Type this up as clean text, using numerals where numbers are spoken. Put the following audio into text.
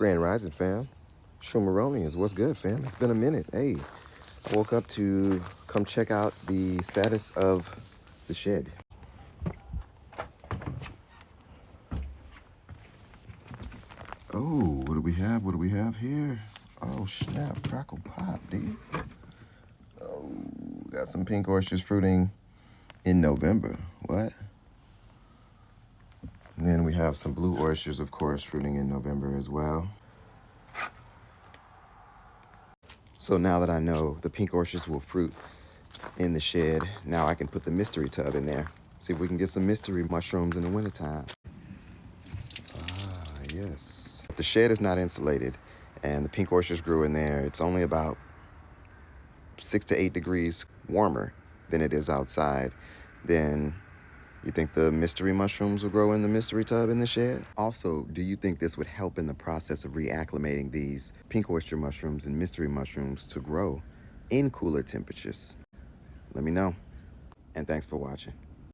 Grand Rising, fam. Shroomeroni is what's good, fam. It's been a minute. Hey, I woke up to come check out the status of the shed. Oh, what do we have? What do we have here? Oh, snap, crackle pop, dude. Oh, got some pink oysters fruiting in November. What? And then we have some blue oysters, of course, fruiting in November as well. So now that I know the pink oysters will fruit in the shed, now I can put the mystery tub in there. See if we can get some mystery mushrooms in the wintertime. Ah, yes. The shed is not insulated, and the pink oysters grew in there. It's only about 6 to 8 degrees warmer than it is outside. Then you think the mystery mushrooms will grow in the mystery tub in the shed? Also, do you think this would help in the process of reacclimating these pink oyster mushrooms and mystery mushrooms to grow in cooler temperatures? Let me know. And thanks for watching.